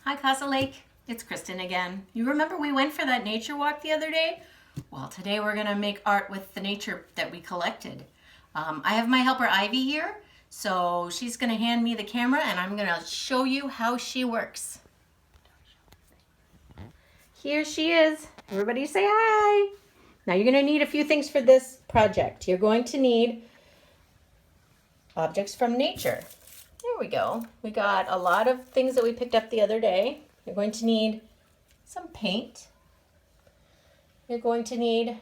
Hi, Casa Lake. It's Kristin again. You remember we went for that nature walk the other day? Well, today we're going to make art with the nature that we collected. I have my helper Ivy here, so she's going to hand me the camera and I'm going to show you how she works. Here she is. Everybody say hi. Now you're going to need a few things for this project. You're going to need objects from nature. There we go. We got a lot of things that we picked up the other day. You're going to need some paint. You're going to need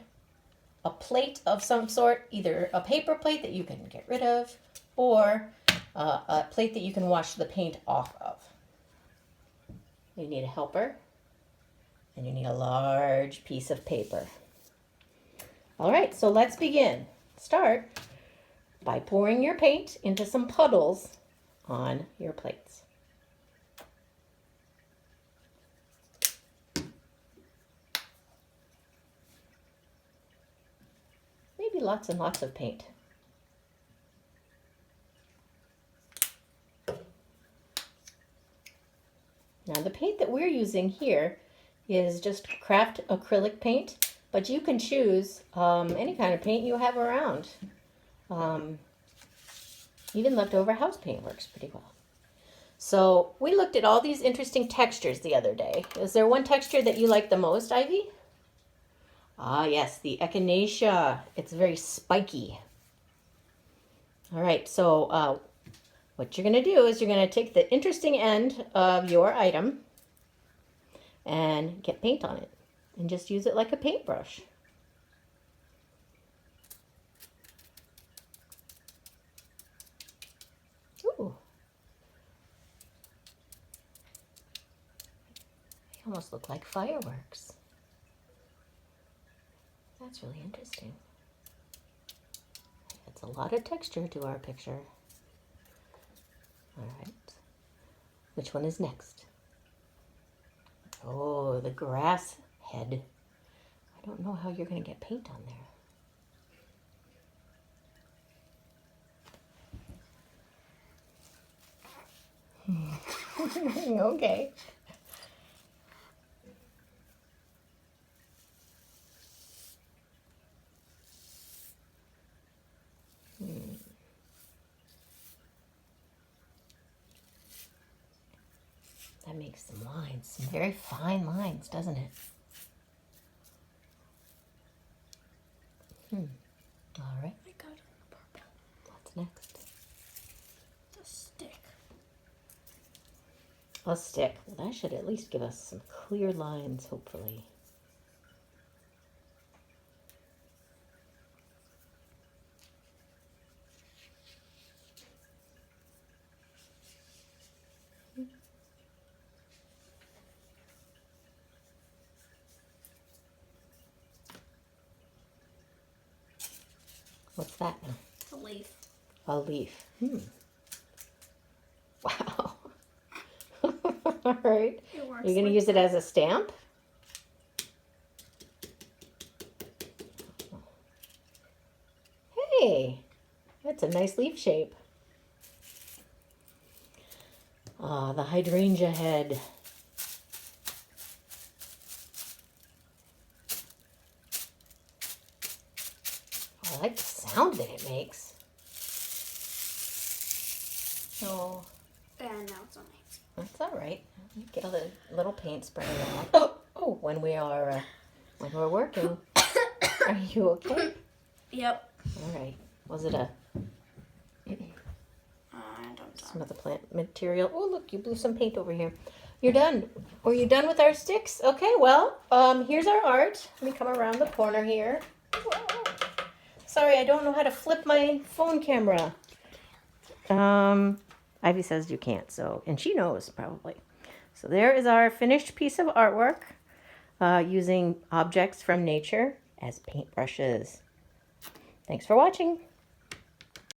a plate of some sort, either a paper plate that you can get rid of or a plate that you can wash the paint off of. You need a helper and you need a large piece of paper. All right, so let's begin. Start by pouring your paint into some puddles on your plates. Maybe lots and lots of paint. Now the paint that we're using here is just craft acrylic paint, but you can choose any kind of paint you have around. Even leftover house paint works pretty well. So we looked at all these interesting textures the other day. Is there one texture that you like the most, Ivy? Ah, yes, the echinacea. It's very spiky. All right, so what you're going to do is you're going to take the interesting end of your item and get paint on it and just use it like a paintbrush. Ooh. They almost look like fireworks. That's really interesting. It's a lot of texture to our picture. All right. Which one is next? Oh, the grass head. I don't know how you're going to get paint on there. Okay. That makes some lines, some very fine lines, doesn't it? All right. I got it in the purple. What's next? The stick. A stick. Well, that should at least give us some clear lines, hopefully. What's that now? A leaf. A leaf. Wow. All right. It works. You're going to use it as a stamp? Hey, that's a nice leaf shape. Ah, the hydrangea head. I like the sound that it makes. Oh, And now it's on me. that's all right. Get a little paint spray on. Oh, when we're working. Are you okay? Yep. All right. Was it I don't know. some of the plant material? Oh, look, you blew some paint over here. You're done. Are you done with our sticks? Okay, well, here's our art. Let me come around the corner here. Whoa. Sorry, I don't know how to flip my phone camera. Ivy says you can't, so, and she knows probably. So there is our finished piece of artwork using objects from nature as paintbrushes. Thanks for watching.